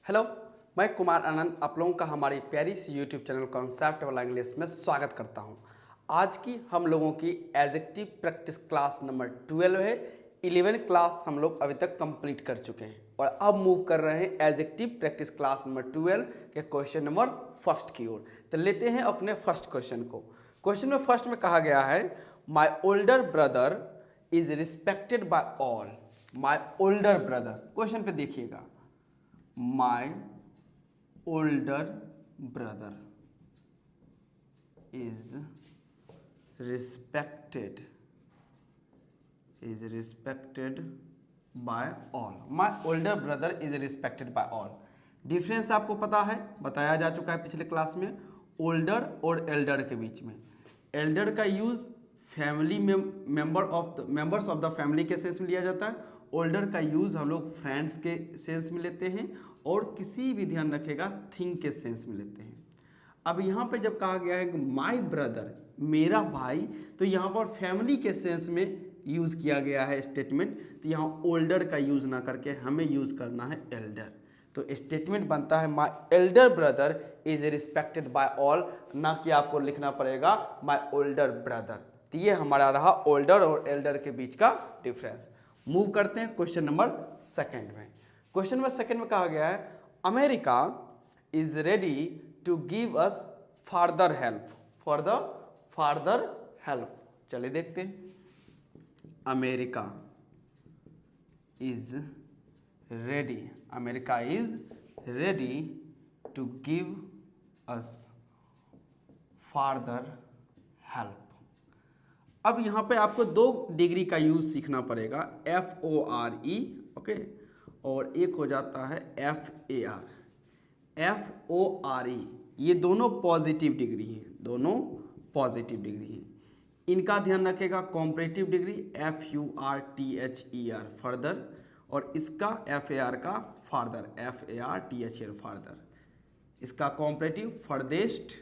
Hello, मैं कुमार आनंद आप लोगों का हमारी प्यारी सी यूट्यूब चैनल कॉन्सेप्ट वाला इंग्लिश में स्वागत करता हूं। आज की हम लोगों की एडजेक्टिव प्रैक्टिस क्लास नंबर 12 है। 11 क्लास हम लोग अभी तक कंप्लीट कर चुके हैं और अब मूव कर रहे हैं एडजेक्टिव प्रैक्टिस क्लास नंबर 12 के क्वेश्चन नंबर फर्स्ट की ओर। तो लेते हैं अपने फर्स्ट क्वेश्चन को। क्वेश्चन में फर्स्ट में कहा गया है माई older brother is respected by all. My older brother, question पे देखिएगा, my older brother is respected by all। my older brother is respected by all। Difference आपको पता है, बताया जा चुका है पिछले क्लास में ओल्डर और एल्डर के बीच में। एल्डर का use family members of the family के सेंस में लिया जाता है। ओल्डर का यूज हम लोग फ्रेंड्स के सेंस में लेते हैं और किसी भी, ध्यान रखेगा, थिंग के सेंस में लेते हैं। अब यहाँ पे जब कहा गया है कि माई ब्रदर, मेरा भाई, तो यहाँ पर फैमिली के सेंस में यूज किया गया है स्टेटमेंट। तो यहाँ ओल्डर का यूज ना करके हमें यूज करना है एल्डर। तो स्टेटमेंट बनता है my elder brother is respected by all, ना कि आपको लिखना पड़ेगा माई ओल्डर ब्रदर। तो ये हमारा रहा ओल्डर और एल्डर के बीच का डिफरेंस। मूव करते हैं क्वेश्चन नंबर सेकंड में। क्वेश्चन नंबर सेकंड में कहा गया है America is ready to give us further help, further help. चलिए देखते हैं, America is ready to give us further help. अब यहाँ पे आपको 2 डिग्री का यूज सीखना पड़ेगा, FORE, ओके, और एक हो जाता है FAR। FORE ये दोनों पॉजिटिव डिग्री हैं, इनका ध्यान रखेगा। कॉम्परेटिव डिग्री FURTHER फर्दर, और इसका FAR का फार्दर, FARTHER फार्दर। इसका कॉम्परेटिव फर्देस्ट,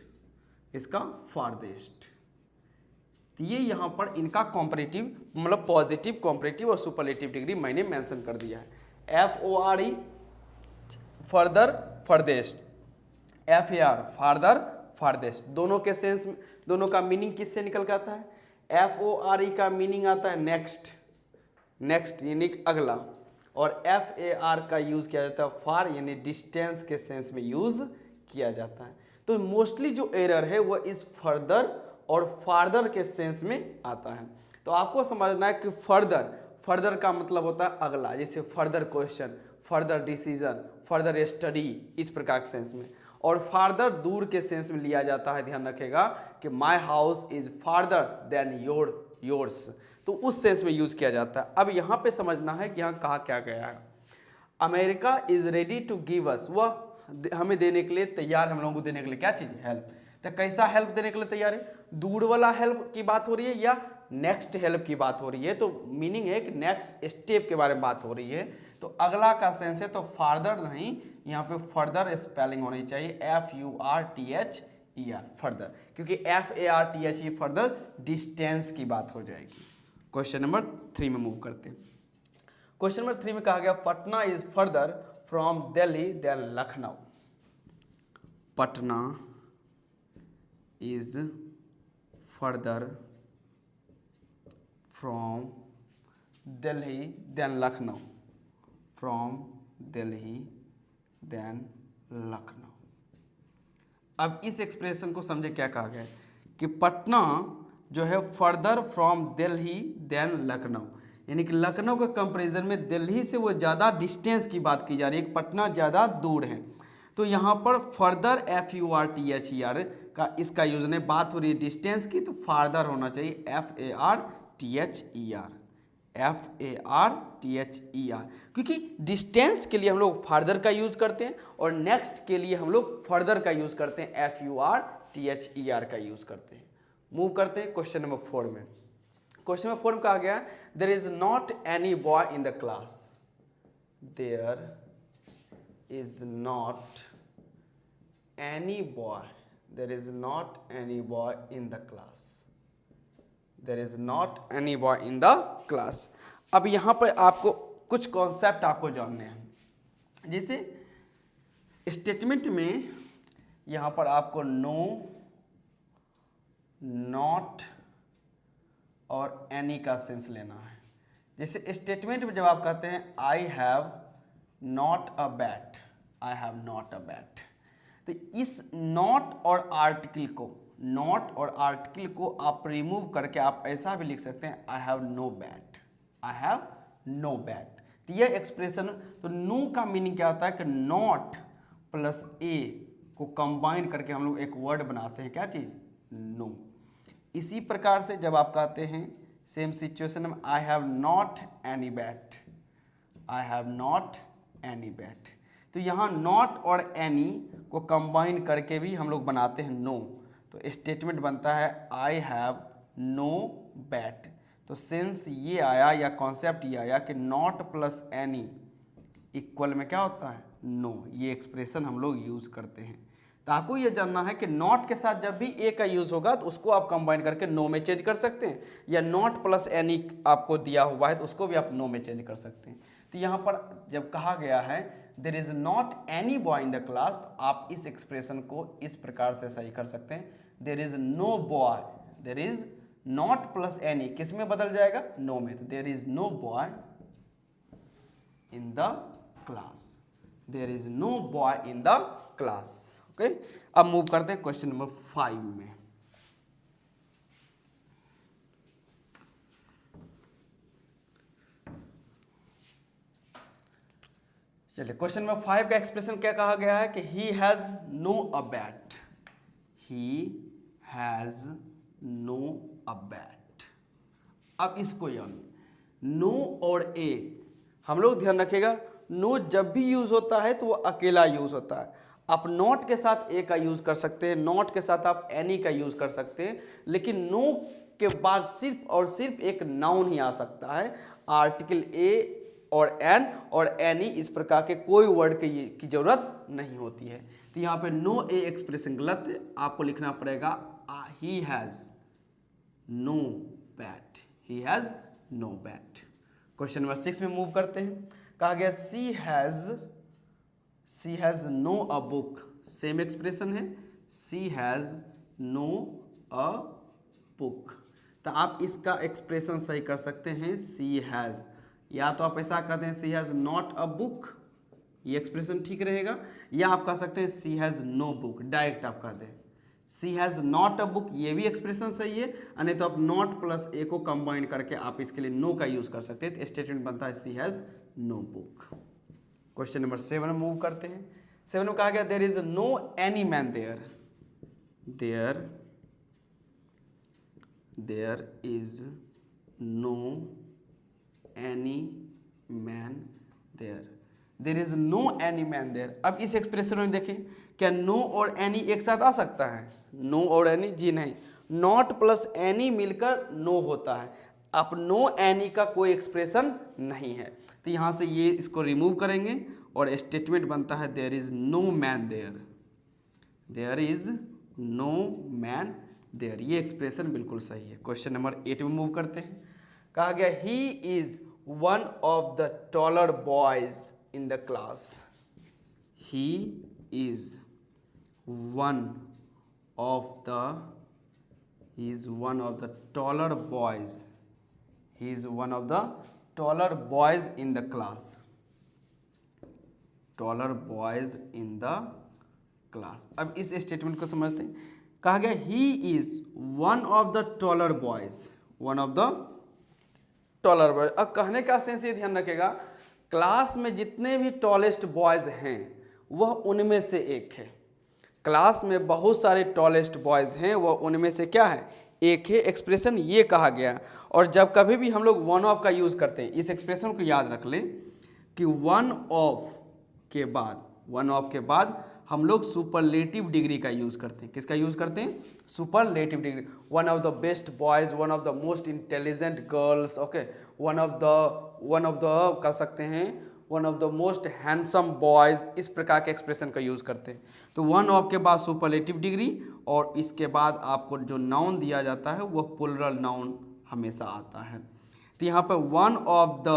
इसका फार्देस्ट। तो ये यहाँ पर इनका कॉम्परेटिव, मतलब पॉजिटिव, कॉम्परेटिव और सुपरलेटिव डिग्री मैंने मेंशन कर दिया है। FORE further, farthest, FAR farther, farthest. दोनों के सेंस, दोनों का मीनिंग किससे निकल के आता है? FORE का मीनिंग आता है नेक्स्ट यानी अगला, और FAR का यूज किया जाता है फार यानी डिस्टेंस के सेंस में यूज किया जाता है। तो मोस्टली जो एरर है वो इस फर्दर और फार्दर के सेंस में आता है। तो आपको समझना है कि फर्दर का मतलब होता है अगला, जैसे further question, further decision, further study, इस प्रकार के सेंस में। और फार्दर दूर के सेंस में लिया जाता है, ध्यान रखेगा कि my house is farther than yours, तो उस सेंस में यूज किया जाता है। अब यहाँ पे समझना है कि यहाँ कहा क्या गया है, America is ready to give us, वह हमें देने के लिए तैयार, हम लोगों को देने के लिए क्या चीज, हेल्प। तो कैसा हेल्प देने के लिए तैयार है? दूर वाला हेल्प की बात हो रही है या नेक्स्ट हेल्प की बात हो रही है? तो मीनिंग है कि नेक्स्ट स्टेप के बारे में बात हो रही है। तो अगला का सेंस है, तो फार्दर नहीं, यहाँ पे फर्दर स्पेलिंग होनी चाहिए, FURTHER फर्दर, क्योंकि FARTHE फर्दर डिस्टेंस की बात हो जाएगी। क्वेश्चन नंबर 3 में मूव करते हैं। क्वेश्चन नंबर 3 में कहा गया Patna is further from Delhi than Lucknow. Patna is further from Delhi than Lucknow, अब इस एक्सप्रेशन को समझे, क्या कहा गया है कि पटना जो है further from Delhi than Lucknow, यानी कि लखनऊ के कंपैरिजन में दिल्ली से वो ज़्यादा डिस्टेंस की बात की जा रही है, पटना ज़्यादा दूर है। तो यहाँ पर फर्दर FURTHER का इसका यूज नहीं, बात हो रही है डिस्टेंस की, तो फार्दर होना चाहिए FARTHER, क्योंकि डिस्टेंस के लिए हम लोग फार्दर का यूज करते हैं और नेक्स्ट के लिए हम लोग फर्दर का यूज करते हैं, FURTHER का यूज करते हैं। मूव करते हैं क्वेश्चन नंबर 4 में। क्वेश्चन नंबर 4 में कहा गया there is not any boy in the class, there is not any boy, there is not any boy in the class, there is not any boy in the class। अब यहाँ पर आपको कुछ concept आपको जानने हैं, जैसे स्टेटमेंट में यहाँ पर आपको नो, नॉट और एनी का सेंस लेना है। जैसे स्टेटमेंट में जब आप कहते हैं I have not a bat, I have not a bat, तो इस नॉट और आर्टिकल को आप रिमूव करके आप ऐसा भी लिख सकते हैं I have no bat, I have no bat. तो यह एक्सप्रेशन, तो नो का मीनिंग क्या होता है कि नॉट प्लस ए को कंबाइन करके हम लोग एक वर्ड बनाते हैं, क्या चीज़, नो। इसी प्रकार से जब आप कहते हैं सेम सिचुएशन में I have not any bat, I have not any bat, तो यहाँ नॉट और एनी को कंबाइन करके भी हम लोग बनाते हैं नो। तो स्टेटमेंट बनता है आई हैव नो बैट। तो सेंस ये आया या कॉन्सेप्ट ये आया कि नॉट प्लस एनी इक्वल में क्या होता है, नो। ये एक्सप्रेशन हम लोग यूज़ करते हैं। तो आपको ये जानना है कि नॉट के साथ जब भी ए का यूज़ होगा तो उसको आप कंबाइन करके नो में चेंज कर सकते हैं, या नॉट प्लस एनी आपको दिया हुआ है तो उसको भी आप नो में चेंज कर सकते हैं। तो यहाँ पर जब कहा गया है there is not any boy in the class, तो आप इस एक्सप्रेशन को इस प्रकार से सही कर सकते हैं, there is no boy, there is not plus any किस में बदल जाएगा, नो में। तो there is no boy in the class, there is no boy in the class. Okay, अब मूव करते हैं क्वेश्चन नंबर 5 में। चलिए, क्वेश्चन नंबर 5 का एक्सप्रेशन क्या कहा गया है कि he has no a bat, he has no a bat. अब इसको यानी नो और ए हम लोग ध्यान रखिएगा, नो जब भी यूज होता है तो वो अकेला यूज होता है। आप नॉट के साथ ए का यूज कर सकते हैं, नॉट के साथ आप एनी का यूज कर सकते हैं, लेकिन नो के बाद सिर्फ और सिर्फ एक नाउन ही आ सकता है। आर्टिकल ए और एन और एनी इस प्रकार के कोई वर्ड की जरूरत नहीं होती है। तो यहाँ पे नो ए एक्सप्रेशन गलत है, आपको लिखना पड़ेगा he has no bat, he has no bat. Question number 6 में मूव करते हैं। कहा गया she has no a book, same expression है, she has no a book. तो आप इसका एक्सप्रेशन सही कर सकते हैं, सी हैज, या तो आप ऐसा कहते हैं सी हैज नॉट अ बुक, ये एक्सप्रेशन ठीक रहेगा, या आप कह सकते हैं सी हैज नो बुक, डायरेक्ट आप कहते हैं सी हैज नॉट अ बुक, ये भी एक्सप्रेशन सही है। नहीं तो आप नॉट प्लस ए को कंबाइन करके आप इसके लिए नो का यूज कर सकते हैं, तो स्टेटमेंट बनता है she has no book. Question number 7 में मूव करते हैं। 7 में कहा गया there is no any man there, there is no any man there, there is no any man there. अब इस एक्सप्रेशन में देखें, क्या नो और एनी एक साथ आ सकता है, नो और एनी, जी नहीं, नॉट प्लस एनी मिलकर नो होता है। अब नो एनी का कोई एक्सप्रेशन नहीं है, तो यहाँ से ये इसको रिमूव करेंगे और स्टेटमेंट बनता है there is no man there, there is no man there. ये एक्सप्रेशन बिल्कुल सही है। क्वेश्चन नंबर 8 में मूव करते हैं। कहा गया he is one of the taller boys in the class, he is one of the taller boys, he is one of the taller boys in the class, taller boys in the class। अब इस statement को समझते हैं। कहा गया he is one of the taller boys, one of the taller boys। अब कहने का सेंस ये ध्यान रखेगा, क्लास में जितने भी टॉलेस्ट बॉयज हैं वह उनमें से एक है। क्लास में बहुत सारे टॉलेस्ट बॉयज हैं, वह उनमें से क्या है, एक है। एक्सप्रेशन ये कहा गया। और जब कभी भी हम लोग वन ऑफ का यूज़ करते हैं, इस एक्सप्रेशन को याद रख लें कि वन ऑफ के बाद हम लोग सुपरलेटिव डिग्री का यूज़ करते हैं। किसका यूज़ करते हैं, superlative degree. One of the best boys, one of the most intelligent girls, okay, one of the कह सकते हैं one of the most handsome boys, इस प्रकार के एक्सप्रेशन का यूज़ करते हैं। तो वन ऑफ के बाद सुपरलेटिव डिग्री और इसके बाद आपको जो नाउन दिया जाता है वह प्लुरल नाउन हमेशा आता है। तो यहाँ पर वन ऑफ द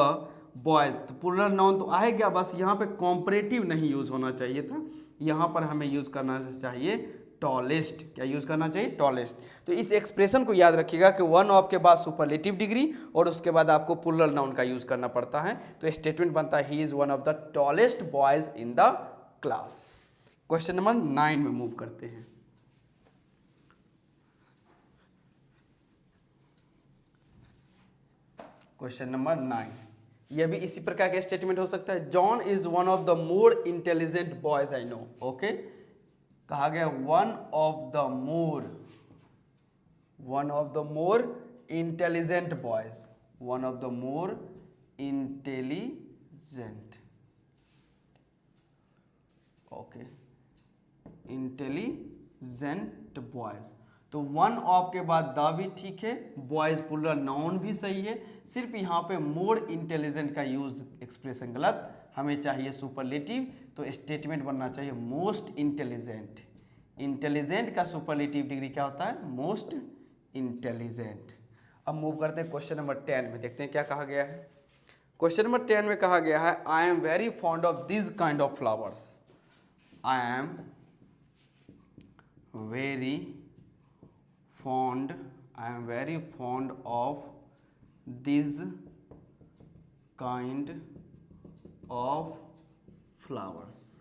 बॉयज, तो प्लूरल नाउन तो आ गया, बस यहाँ पे कॉम्परेटिव नहीं यूज होना चाहिए था, यहाँ पर हमें यूज करना चाहिए टॉलेस्ट। क्या यूज करना चाहिए? टॉलेस्ट। तो इस एक्सप्रेशन को याद रखिएगा कि वन ऑफ के बाद सुपरलेटिव डिग्री और उसके बाद आपको प्लूरल नाउन का यूज करना पड़ता है। तो स्टेटमेंट बनता है he is one of the tallest boys in the class. Question number 9 में मूव करते हैं। क्वेश्चन नंबर 9, यह भी इसी प्रकार का स्टेटमेंट हो सकता है। John is one of the more intelligent boys I know. Okay, कहा गया one of the more intelligent boys, one of the more intelligent, okay, intelligent boys. तो वन ऑफ के बाद द भी ठीक है, बॉयज प्लूरल नाउन भी सही है, सिर्फ यहाँ पे मोर इंटेलिजेंट का यूज एक्सप्रेशन गलत, हमें चाहिए सुपरलेटिव। तो स्टेटमेंट बनना चाहिए मोस्ट इंटेलिजेंट। इंटेलिजेंट का सुपरलेटिव डिग्री क्या होता है? Most intelligent. अब मूव करते हैं क्वेश्चन नंबर 10 में, देखते हैं क्या कहा गया है। क्वेश्चन नंबर 10 में कहा गया है I am very fond of this kind of flowers. I am very fond of this kind of flowers.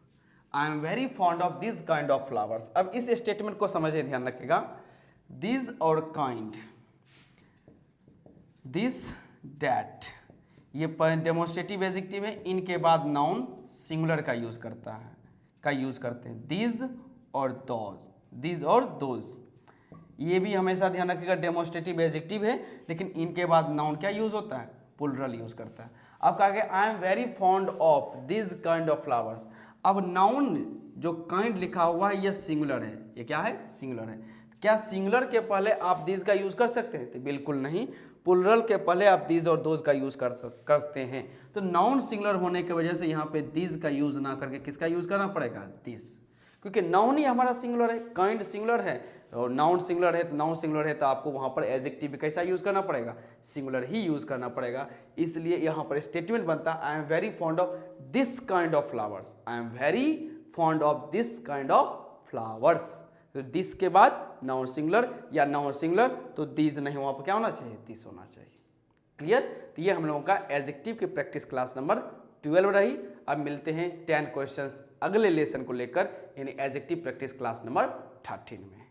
I am very fond of this kind of flowers. अब इस स्टेटमेंट को समझिए, ध्यान रखिएगा। दिस और काइंड, दिस दैट, ये demonstrative adjective है, इनके बाद नाउन सिंगुलर का यूज करते हैं। दिस और दोज, दिस और दोज, ये भी हमेशा ध्यान रखिएगा डेमोन्स्ट्रेटिव एडजेक्टिव है, लेकिन इनके बाद नाउन क्या यूज होता है? प्लूरल यूज करता है। अब कहा गया I am very fond of this kind of flowers. अब नाउन जो काइंड लिखा हुआ है ये सिंगुलर है, ये क्या है? सिंगुलर है। क्या सिंगुलर के पहले आप दिस का यूज कर सकते हैं? तो बिल्कुल नहीं, प्लूरल के पहले आप दिस और दोज का यूज करते हैं। तो नाउन सिंगुलर होने की वजह से यहाँ पे दिस का यूज ना करके किसका यूज करना पड़ेगा? दिस, क्योंकि नाउन ही हमारा सिंगुलर है, काइंड सिंगुलर है और नाउन सिंगुलर है, तो आपको वहाँ पर एडजेक्टिव भी कैसा यूज करना पड़ेगा? सिंगुलर ही यूज करना पड़ेगा। इसलिए यहाँ पर स्टेटमेंट बनता है I am very fond of this kind of flowers. I am very fond of this kind of flowers. तो दिस के बाद नाउन सिंगुलर या नाउन सिंगुलर, तो दिस नहीं, वहाँ पर क्या होना चाहिए? दिस होना चाहिए। क्लियर? तो ये हम लोगों का एडजेक्टिव की प्रैक्टिस क्लास नंबर 12 रही। अब मिलते हैं 10 क्वेश्चंस अगले लेसन को लेकर, यानी एडजेक्टिव प्रैक्टिस क्लास नंबर 13 में।